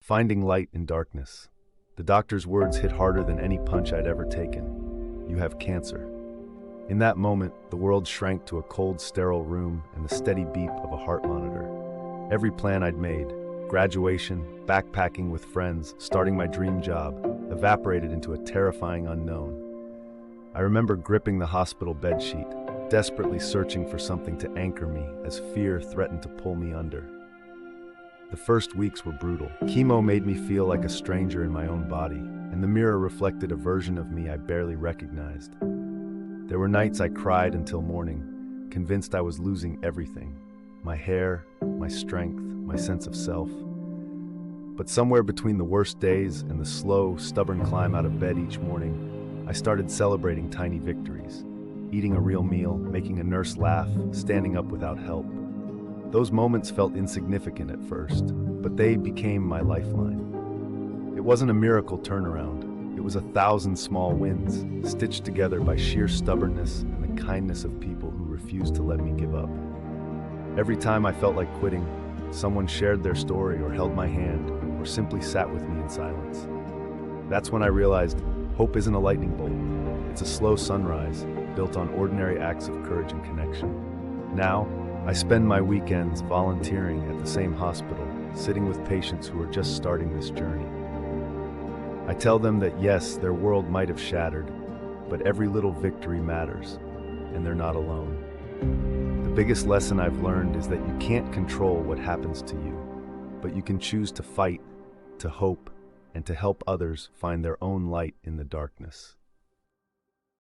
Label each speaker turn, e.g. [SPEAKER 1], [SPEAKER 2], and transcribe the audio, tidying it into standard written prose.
[SPEAKER 1] Finding light in darkness. The doctor's words hit harder than any punch I'd ever taken. You have cancer. In that moment, the world shrank to a cold, sterile room and the steady beep of a heart monitor. Every plan I'd made, graduation, backpacking with friends, starting my dream job, evaporated into a terrifying unknown. I remember gripping the hospital bedsheet, desperately searching for something to anchor me as fear threatened to pull me under. The first weeks were brutal. Chemo made me feel like a stranger in my own body, and the mirror reflected a version of me I barely recognized. There were nights I cried until morning, convinced I was losing everything: my hair, my strength, my sense of self. But somewhere between the worst days and the slow, stubborn climb out of bed each morning, I started celebrating tiny victories. Eating a real meal, making a nurse laugh, standing up without help. Those moments felt insignificant at first, but they became my lifeline. It wasn't a miracle turnaround. It was 1,000 small wins, stitched together by sheer stubbornness and the kindness of people who refused to let me give up. Every time I felt like quitting, someone shared their story or held my hand or simply sat with me in silence. That's when I realized hope isn't a lightning bolt. It's a slow sunrise built on ordinary acts of courage and connection. Now, I spend my weekends volunteering at the same hospital, sitting with patients who are just starting this journey. I tell them that yes, their world might have shattered, but every little victory matters, and they're not alone. The biggest lesson I've learned is that you can't control what happens to you, but you can choose to fight, to hope, and to help others find their own light in the darkness.